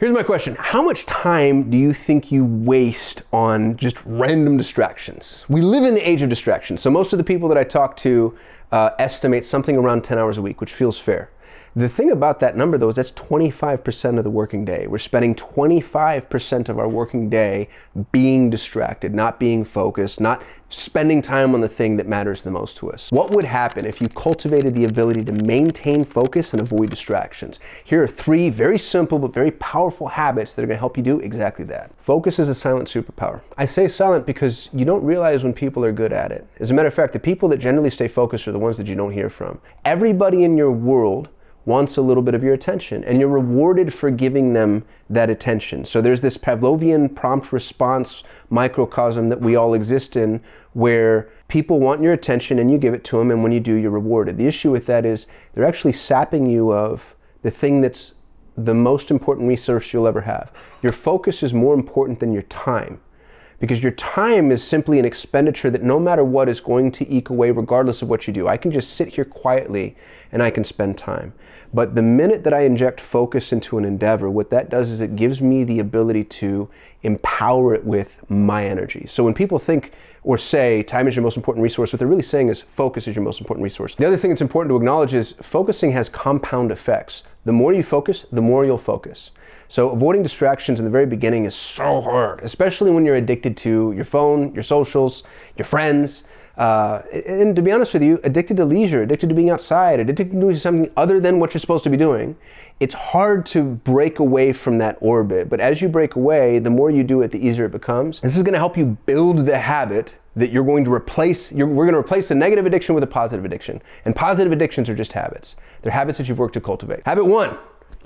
Here's my question. How much time do you think you waste on just random distractions? We live in the age of distractions. So most of the people that I talk to estimate something around 10 hours a week, which feels fair. The thing about that number though is that's 25% of the working day. We're spending 25% of our working day being distracted, not being focused, not spending time on the thing that matters the most to us. What would happen if you cultivated the ability to maintain focus and avoid distractions? Here are 3 very simple but very powerful habits that are going to help you do exactly that. Focus is a silent superpower. I say silent because you don't realize when people are good at it. As a matter of fact, the people that generally stay focused are the ones that you don't hear from. Everybody in your world wants a little bit of your attention, and you're rewarded for giving them that attention. So there's this Pavlovian prompt response microcosm that we all exist in, where people want your attention and you give it to them, and when you do, you're rewarded. The issue with that is they're actually sapping you of the thing that's the most important resource you'll ever have. Your focus is more important than your time, because your time is simply an expenditure that no matter what is going to eke away regardless of what you do. I can just sit here quietly and I can spend time. But the minute that I inject focus into an endeavor, what that does is it gives me the ability to empower it with my energy. So when people think or say time is your most important resource, what they're really saying is focus is your most important resource. The other thing that's important to acknowledge is focusing has compound effects. The more you focus, the more you'll focus. So avoiding distractions in the very beginning is so hard, especially when you're addicted to your phone, your socials, your friends, and to be honest with you, addicted to leisure, addicted to being outside, addicted to doing something other than what you're supposed to be doing. It's hard to break away from that orbit, but as you break away, the more you do it, the easier it becomes. This is going to help you build the habit that you're going to replace. We're going to replace the negative addiction with a positive addiction, and positive addictions are just habits. They're habits that you've worked to cultivate. Habit 1,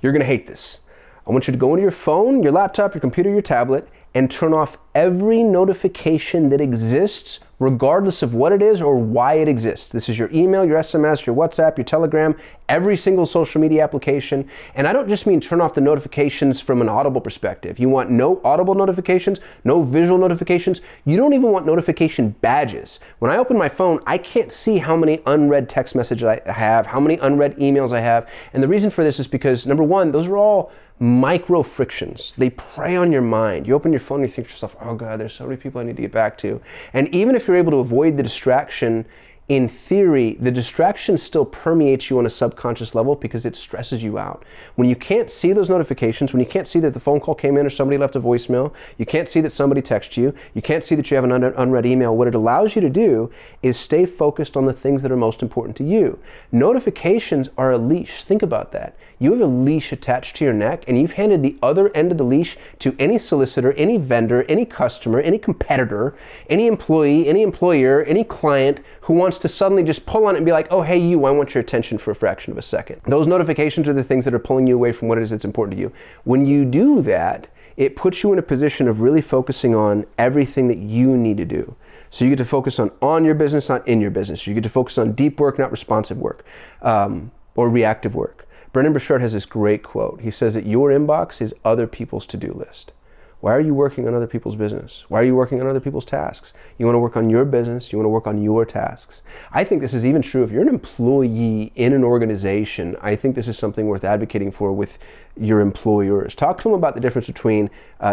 you're going to hate this. I want you to go into your phone, your laptop, your computer, your tablet, and turn off every notification that exists, regardless of what it is or why it exists. This is your email, your SMS, your WhatsApp, your Telegram, every single social media application. And I don't just mean turn off the notifications from an audible perspective. You want no audible notifications, no visual notifications. You don't even want notification badges. When I open my phone, I can't see how many unread text messages I have, how many unread emails I have. And the reason for this is because, number 1, those are all micro frictions. They prey on your mind. You open your phone and you think to yourself, oh God, there's so many people I need to get back to. And even if you're able to avoid the distraction, in theory, the distraction still permeates you on a subconscious level because it stresses you out. When you can't see those notifications, when you can't see that the phone call came in or somebody left a voicemail, you can't see that somebody texted you, you can't see that you have an unread email, what it allows you to do is stay focused on the things that are most important to you. Notifications are a leash. Think about that. You have a leash attached to your neck, and you've handed the other end of the leash to any solicitor, any vendor, any customer, any competitor, any employee, any employer, any client who wants to suddenly just pull on it and be like, oh, hey, I want your attention for a fraction of a second. Those notifications are the things that are pulling you away from what it is that's important to you. When you do that, it puts you in a position of really focusing on everything that you need to do. So you get to focus on your business, not in your business. You get to focus on deep work, not responsive work, or reactive work. Brendon Burchard has this great quote. He says that your inbox is other people's to-do list. Why are you working on other people's business? Why are you working on other people's tasks? You want to work on your business. You want to work on your tasks. I think this is even true if you're an employee in an organization. I think this is something worth advocating for with your employers. Talk to them about the difference between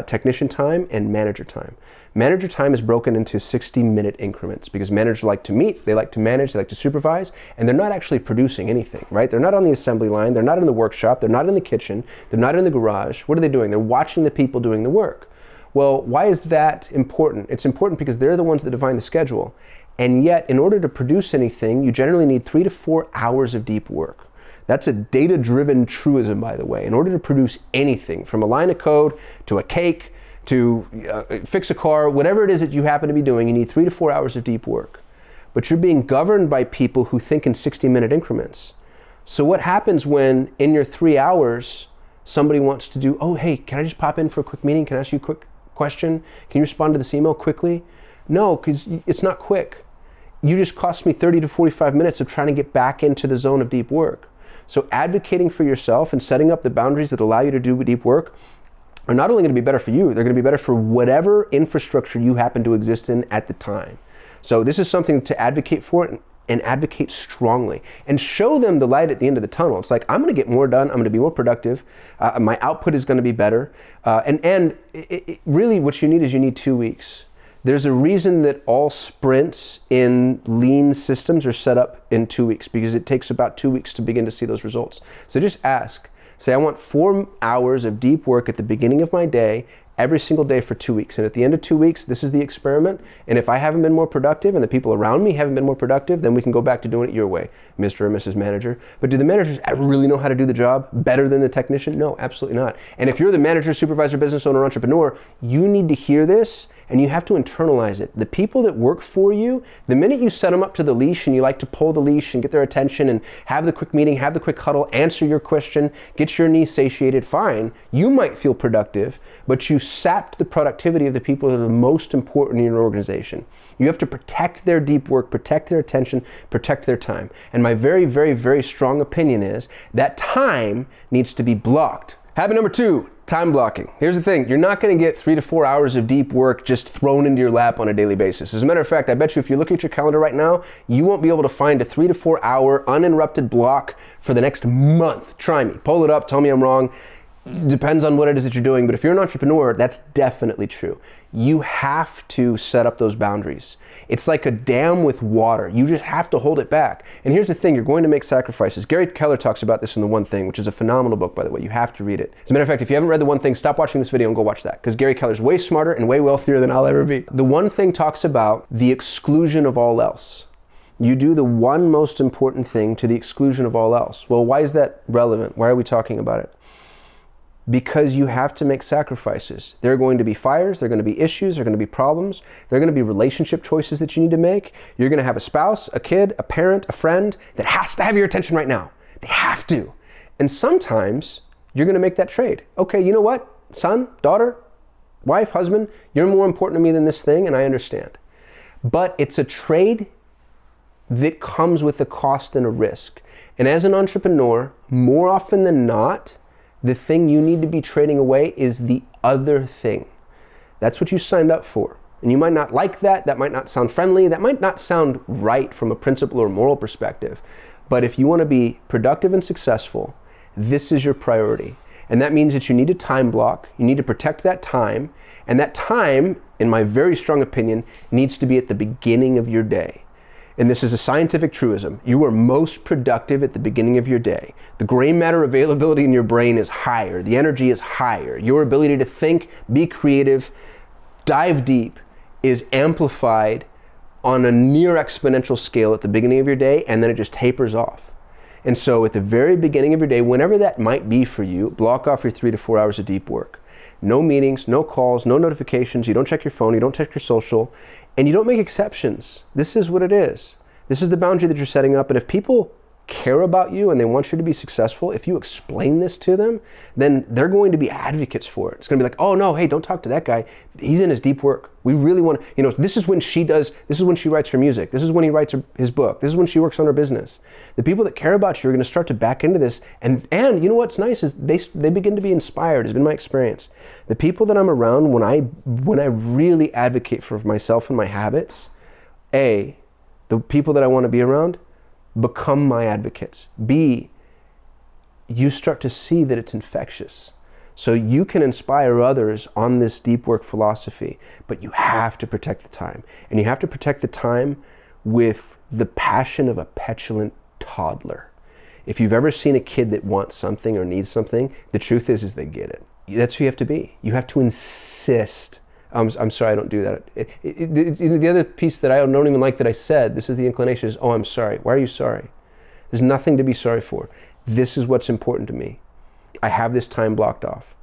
technician time and manager time. Manager time is broken into 60-minute increments because managers like to meet, they like to manage, they like to supervise, and they're not actually producing anything, right? They're not on the assembly line, they're not in the workshop, they're not in the kitchen, they're not in the garage. What are they doing? They're watching the people doing the work. Well, why is that important? It's important because they're the ones that define the schedule. And yet, in order to produce anything, you generally need 3 to 4 hours of deep work. That's a data-driven truism, by the way. In order to produce anything, from a line of code to a cake, to fix a car, whatever it is that you happen to be doing, you need 3 to 4 hours of deep work. But you're being governed by people who think in 60-minute increments. So what happens when, in your 3 hours, somebody wants to do, oh, hey, can I just pop in for a quick meeting? Can I ask you a quick question? Can you respond to this email quickly? No, because it's not quick. You just cost me 30 to 45 minutes of trying to get back into the zone of deep work. So advocating for yourself and setting up the boundaries that allow you to do deep work are not only going to be better for you, they're going to be better for whatever infrastructure you happen to exist in at the time. So this is something to advocate for and advocate strongly and show them the light at the end of the tunnel. It's like, I'm going to get more done. I'm going to be more productive. My output is going to be better. Really what you need is you need 2 weeks. There's a reason that all sprints in lean systems are set up in 2 weeks, because it takes about 2 weeks to begin to see those results. So just ask. Say, I want 4 hours of deep work at the beginning of my day, every single day for 2 weeks. And at the end of 2 weeks, this is the experiment. And if I haven't been more productive and the people around me haven't been more productive, then we can go back to doing it your way, Mr. or Mrs. Manager. But do the managers really know how to do the job better than the technician? No, absolutely not. And if you're the manager, supervisor, business owner, entrepreneur, you need to hear this and you have to internalize it. The people that work for you, the minute you set them up to the leash and you like to pull the leash and get their attention and have the quick meeting, have the quick huddle, answer your question, get your needs satiated, fine. You might feel productive, but you sapped the productivity of the people that are the most important in your organization. You have to protect their deep work, protect their attention, protect their time. And my very, very, very strong opinion is that time needs to be blocked. Habit number 2, time blocking. Here's the thing, you're not going to get 3 to 4 hours of deep work just thrown into your lap on a daily basis. As a matter of fact, I bet you if you look at your calendar right now, you won't be able to find a 3 to 4 hour uninterrupted block for the next month. Try me, pull it up, tell me I'm wrong. Depends on what it is that you're doing, but if you're an entrepreneur, that's definitely true. You have to set up those boundaries. It's like a dam with water. You just have to hold it back. And here's the thing, you're going to make sacrifices. Gary Keller talks about this in The One Thing, which is a phenomenal book, by the way. You have to read it. As a matter of fact, if you haven't read The One Thing, stop watching this video and go watch that, because Gary Keller's way smarter and way wealthier than I'll ever be. The One Thing talks about the exclusion of all else. You do the one most important thing to the exclusion of all else. Well, why is that relevant? Why are we talking about it? Because you have to make sacrifices. There are going to be fires, there are going to be issues, there are going to be problems, there are going to be relationship choices that you need to make. You're going to have a spouse, a kid, a parent, a friend that has to have your attention right now. They have to. And sometimes you're going to make that trade. Okay, you know what? Son, daughter, wife, husband, you're more important to me than this thing, and I understand. But it's a trade that comes with a cost and a risk. And as an entrepreneur, more often than not, the thing you need to be trading away is the other thing. That's what you signed up for. And you might not like that. That might not sound friendly. That might not sound right from a principle or moral perspective. But if you want to be productive and successful, this is your priority. And that means that you need a time block. You need to protect that time. And that time, in my very strong opinion, needs to be at the beginning of your day. And this is a scientific truism. You are most productive at the beginning of your day. The gray matter availability in your brain is higher. The energy is higher. Your ability to think, be creative, dive deep is amplified on a near exponential scale at the beginning of your day, and then it just tapers off. And so at the very beginning of your day, whenever that might be for you, block off your 3 to 4 hours of deep work. No meetings, no calls, no notifications. You don't check your phone, you don't check your social, and you don't make exceptions. This is what it is. This is the boundary that you're setting up. And if people care about you and they want you to be successful, if you explain this to them, then they're going to be advocates for it. It's going to be like, oh no, hey, don't talk to that guy. He's in his deep work. We really want to, this is when she writes her music. This is when he writes his book. This is when she works on her business. The people that care about you are going to start to back into this. And you know what's nice is they begin to be inspired, has been my experience. The people that I'm around, when I really advocate for myself and my habits, the people that I want to be around become my advocates. B, you start to see that it's infectious. So you can inspire others on this deep work philosophy, but you have to protect the time. And you have to protect the time with the passion of a petulant toddler. If you've ever seen a kid that wants something or needs something, the truth is they get it. That's who you have to be. You have to insist. I'm sorry, I don't do that. The other piece that I don't even like that I said, this is the inclination, is, oh, I'm sorry. Why are you sorry? There's nothing to be sorry for. This is what's important to me. I have this time blocked off.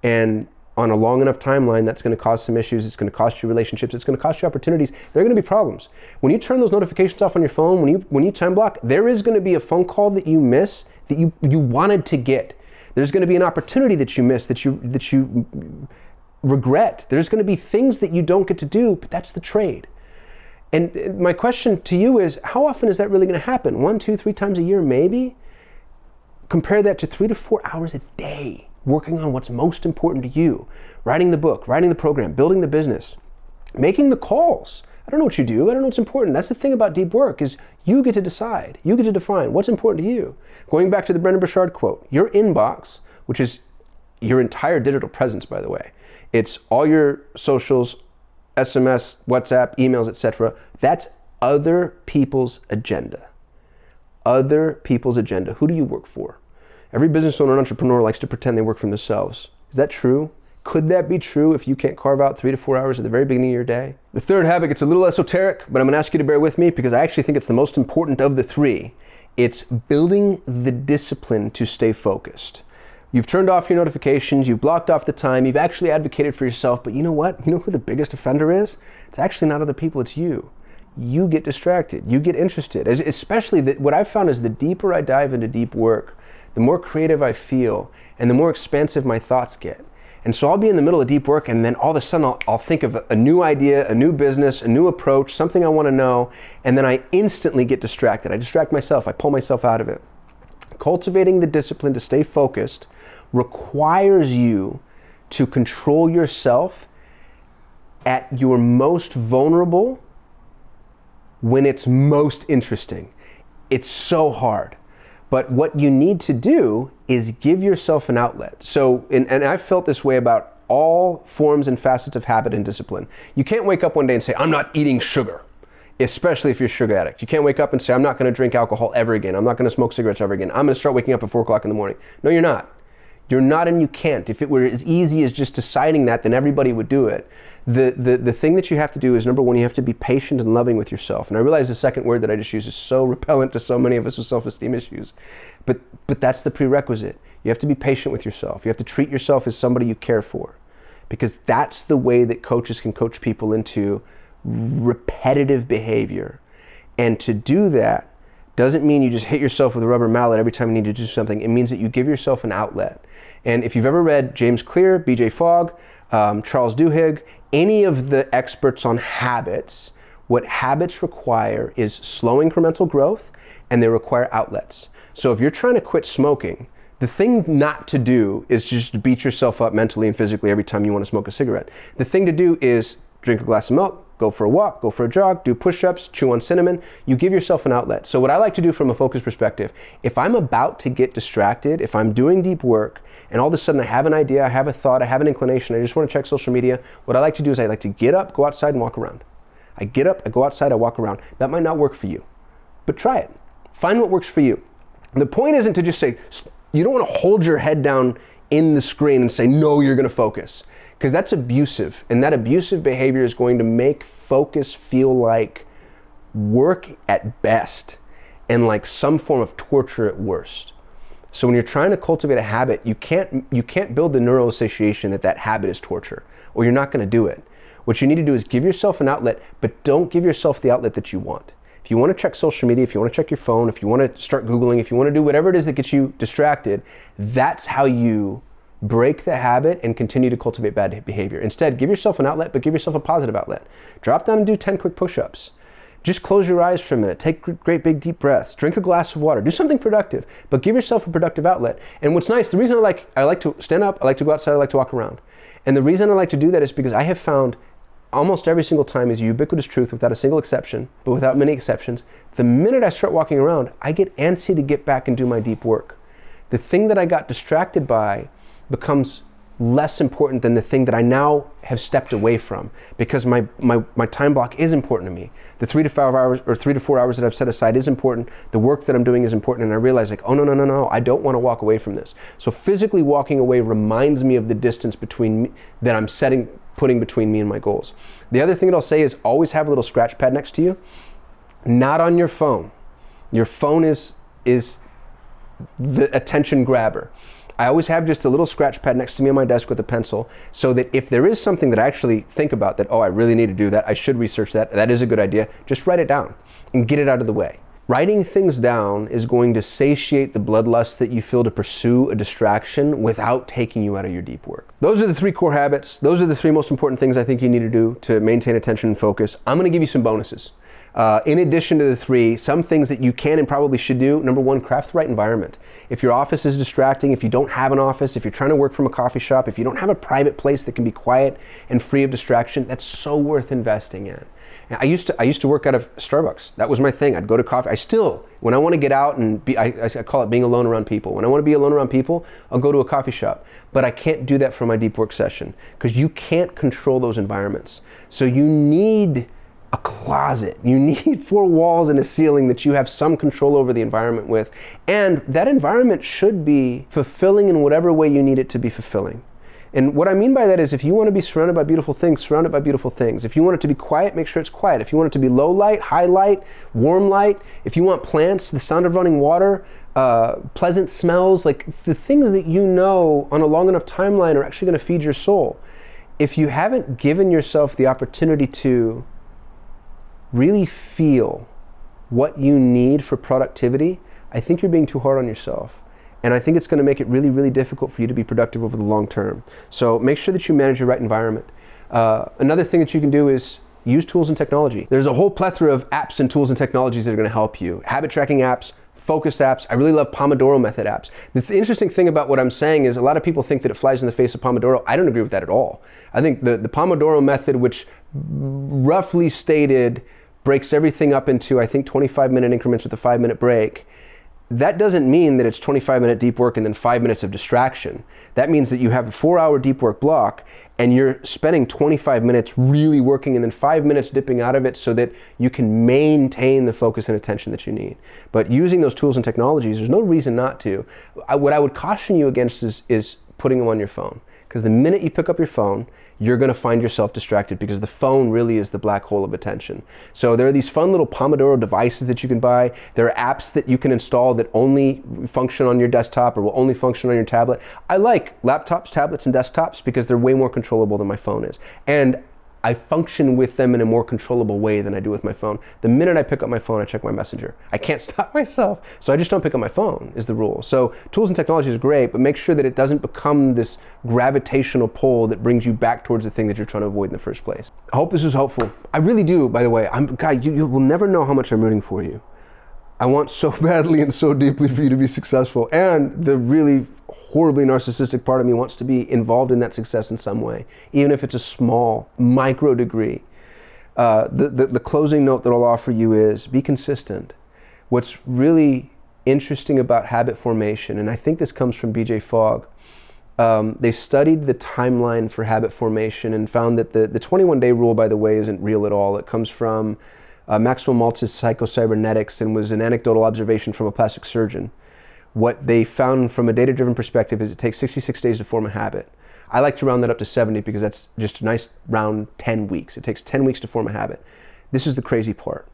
And on a long enough timeline, that's going to cause some issues. It's going to cost you relationships. It's going to cost you opportunities. There are going to be problems. When you turn those notifications off on your phone, when you time block, there is going to be a phone call that you miss that you wanted to get. There's going to be an opportunity that you miss that you regret. There's going to be things that you don't get to do, but that's the trade. And my question to you is, how often is that really going to happen? 1, 2, 3 times a year, maybe? Compare that to 3 to 4 hours a day, working on what's most important to you. Writing the book, writing the program, building the business, making the calls. I don't know what you do. I don't know what's important. That's the thing about deep work is you get to decide. You get to define what's important to you. Going back to the Brendon Burchard quote, your inbox, which is your entire digital presence, by the way, it's all your socials, SMS, WhatsApp, emails, etc. That's other people's agenda. Other people's agenda. Who do you work for? Every business owner and entrepreneur likes to pretend they work for themselves. Is that true? Could that be true if you can't carve out 3 to 4 hours at the very beginning of your day? The third habit gets a little esoteric, but I'm going to ask you to bear with me because I actually think it's the most important of the three. It's building the discipline to stay focused. You've turned off your notifications, you've blocked off the time, you've actually advocated for yourself, but you know what? You know who the biggest offender is? It's actually not other people, it's you. You get distracted, you get interested. Especially what I've found is the deeper I dive into deep work, the more creative I feel and the more expansive my thoughts get. And so I'll be in the middle of deep work and then all of a sudden I'll think of a new idea, a new business, a new approach, something I want to know, and then I instantly get distracted. I distract myself, I pull myself out of it. Cultivating the discipline to stay focused requires you to control yourself at your most vulnerable when it's most interesting. It's so hard. But what you need to do is give yourself an outlet. So, and I've felt this way about all forms and facets of habit and discipline. You can't wake up one day and say, I'm not eating sugar, especially if you're a sugar addict. You can't wake up and say, I'm not going to drink alcohol ever again. I'm not going to smoke cigarettes ever again. I'm going to start waking up at 4 o'clock in the morning. No, you're not. You're not and you can't. If it were as easy as just deciding that, then everybody would do it. The thing that you have to do is, number one, you have to be patient and loving with yourself. And I realize the second word that I just used is so repellent to so many of us with self-esteem issues. But that's the prerequisite. You have to be patient with yourself. You have to treat yourself as somebody you care for. Because that's the way that coaches can coach people into repetitive behavior. And to do that doesn't mean you just hit yourself with a rubber mallet every time you need to do something. It means that you give yourself an outlet. And if you've ever read James Clear, BJ Fogg, Charles Duhigg, any of the experts on habits, what habits require is slow incremental growth and they require outlets. So if you're trying to quit smoking, the thing not to do is just beat yourself up mentally and physically every time you want to smoke a cigarette. The thing to do is drink a glass of milk, go for a walk, go for a jog, do push-ups, chew on cinnamon. You give yourself an outlet. So what I like to do from a focus perspective, if I'm about to get distracted, if I'm doing deep work, and all of a sudden I have an idea, I have a thought, I have an inclination, I just want to check social media, what I like to do is I like to get up, go outside and walk around. I get up, I go outside, I walk around. That might not work for you, but try it. Find what works for you. The point isn't to just say, you don't want to hold your head down in the screen and say, no, you're going to focus. Because that's abusive. And that abusive behavior is going to make focus feel like work at best and like some form of torture at worst. So when you're trying to cultivate a habit, you can't build the neural association that habit is torture, or you're not going to do it. What you need to do is give yourself an outlet, but don't give yourself the outlet that you want. If you want to check social media, if you want to check your phone, if you want to start Googling, if you want to do whatever it is that gets you distracted, that's how you break the habit and continue to cultivate bad behavior. Instead, give yourself an outlet, but give yourself a positive outlet. Drop down and do 10 quick push-ups. Just close your eyes for a minute. Take great big deep breaths. Drink a glass of water. Do something productive, but give yourself a productive outlet. And what's nice, the reason I like to stand up, I like to go outside, I like to walk around. And the reason I like to do that is because I have found almost every single time is ubiquitous truth without a single exception, but without many exceptions. The minute I start walking around, I get antsy to get back and do my deep work. The thing that I got distracted by becomes less important than the thing that I now have stepped away from, because my time block is important to me. The 3 to 5 hours or 3 to 4 hours that I've set aside is important. The work that I'm doing is important, and I realize like, oh no, I don't want to walk away from this. So physically walking away reminds me of the distance between me that I'm putting between me and my goals. The other thing that I'll say is always have a little scratch pad next to you, not on your phone. Your phone is the attention grabber. I always have just a little scratch pad next to me on my desk with a pencil, so that if there is something that I actually think about that, oh, I really need to do that, I should research that, that is a good idea, just write it down and get it out of the way. Writing things down is going to satiate the bloodlust that you feel to pursue a distraction without taking you out of your deep work. Those are the 3 core habits. Those are the 3 most important things I think you need to do to maintain attention and focus. I'm going to give you some bonuses. In addition to the 3, some things that you can and probably should do. Number 1, craft the right environment. If your office is distracting, if you don't have an office, if you're trying to work from a coffee shop, if you don't have a private place that can be quiet and free of distraction, that's so worth investing in. I used to work out of Starbucks. That was my thing. I'd go to coffee. I still, when I want to get out and be, I call it being alone around people. When I want to be alone around people, I'll go to a coffee shop. But I can't do that for my deep work session because you can't control those environments. So you need a closet. You need 4 walls and a ceiling that you have some control over the environment with. And that environment should be fulfilling in whatever way you need it to be fulfilling. And what I mean by that is if you want to be surrounded by beautiful things, surround it by beautiful things. If you want it to be quiet, make sure it's quiet. If you want it to be low light, high light, warm light, if you want plants, the sound of running water, pleasant smells, like the things that you know on a long enough timeline are actually going to feed your soul. If you haven't given yourself the opportunity to really feel what you need for productivity, I think you're being too hard on yourself. And I think it's going to make it really, really difficult for you to be productive over the long term. So make sure that you manage your right environment. Another thing that you can do is use tools and technology. There's a whole plethora of apps and tools and technologies that are going to help you. Habit tracking apps, focus apps. I really love Pomodoro method apps. The interesting thing about what I'm saying is a lot of people think that it flies in the face of Pomodoro. I don't agree with that at all. I think the Pomodoro method, which roughly stated breaks everything up into, I think, 25-minute increments with a 5-minute break, that doesn't mean that it's 25-minute deep work and then 5 minutes of distraction. That means that you have a 4-hour deep work block and you're spending 25 minutes really working and then 5 minutes dipping out of it so that you can maintain the focus and attention that you need. But using those tools and technologies, there's no reason not to. What I would caution you against is putting them on your phone. Because the minute you pick up your phone, you're going to find yourself distracted because the phone really is the black hole of attention. So there are these fun little Pomodoro devices that you can buy. There are apps that you can install that only function on your desktop or will only function on your tablet. I like laptops, tablets, and desktops because they're way more controllable than my phone is. And I function with them in a more controllable way than I do with my phone. The minute I pick up my phone, I check my messenger. I can't stop myself. So I just don't pick up my phone is the rule. So tools and technologies are great, but make sure that it doesn't become this gravitational pull that brings you back towards the thing that you're trying to avoid in the first place. I hope this was helpful. I really do, by the way. God, you will never know how much I'm rooting for you. I want so badly and so deeply for you to be successful. And the really horribly narcissistic part of me wants to be involved in that success in some way, even if it's a small, micro degree. The closing note that I'll offer you is be consistent. What's really interesting about habit formation, and I think this comes from BJ Fogg, they studied the timeline for habit formation and found that the 21-day rule, by the way, isn't real at all. It comes from Maxwell Maltz's Psychocybernetics and was an anecdotal observation from a plastic surgeon. What they found from a data-driven perspective is it takes 66 days to form a habit. I like to round that up to 70 because that's just a nice round 10 weeks. It takes 10 weeks to form a habit. This is the crazy part.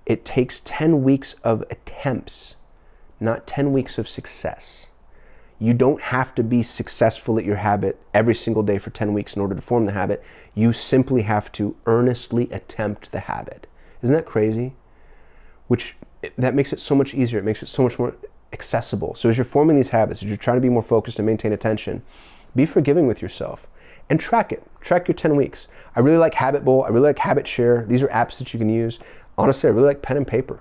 It takes 10 weeks of attempts, not 10 weeks of success. You don't have to be successful at your habit every single day for 10 weeks in order to form the habit. You simply have to earnestly attempt the habit. Isn't that crazy? That makes it so much easier. It makes it so much more accessible. So as you're forming these habits, as you're trying to be more focused and maintain attention, be forgiving with yourself and track it. Track your 10 weeks. I really like Habit Bowl. I really like Habit Share. These are apps that you can use. Honestly, I really like pen and paper.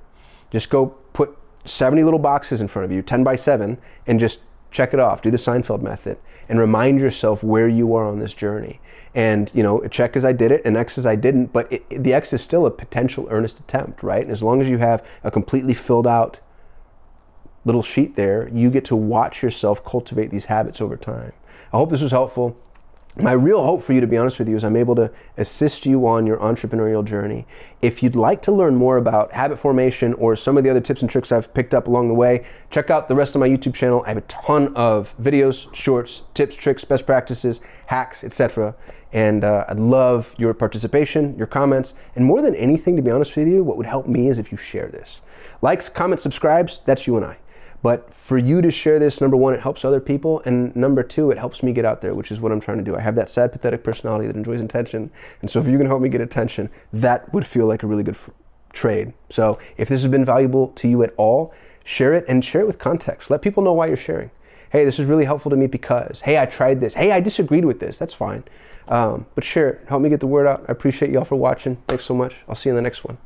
Just go put 70 little boxes in front of you, 10 by 7, and just check it off. Do the Seinfeld method and remind yourself where you are on this journey. And, check as I did it and X as I didn't, but the X is still a potential earnest attempt, right? And as long as you have a completely filled out little sheet there, you get to watch yourself cultivate these habits over time. I hope this was helpful. My real hope for you, to be honest with you, is I'm able to assist you on your entrepreneurial journey. If you'd like to learn more about habit formation or some of the other tips and tricks I've picked up along the way, check out the rest of my YouTube channel. I have a ton of videos, shorts, tips, tricks, best practices, hacks, etc. And I'd love your participation, your comments, and more than anything, to be honest with you, what would help me is if you share this. Likes, comments, subscribes, that's you and I. But for you to share this, number one, it helps other people, and number two, it helps me get out there, which is what I'm trying to do. I have that sad, pathetic personality that enjoys attention, and so if you can help me get attention, that would feel like a really good trade. So if this has been valuable to you at all, share it, and share it with context. Let people know why you're sharing. Hey, this is really helpful to me because, hey, I tried this. Hey, I disagreed with this. That's fine. But share it. Help me get the word out. I appreciate y'all for watching. Thanks so much. I'll see you in the next one.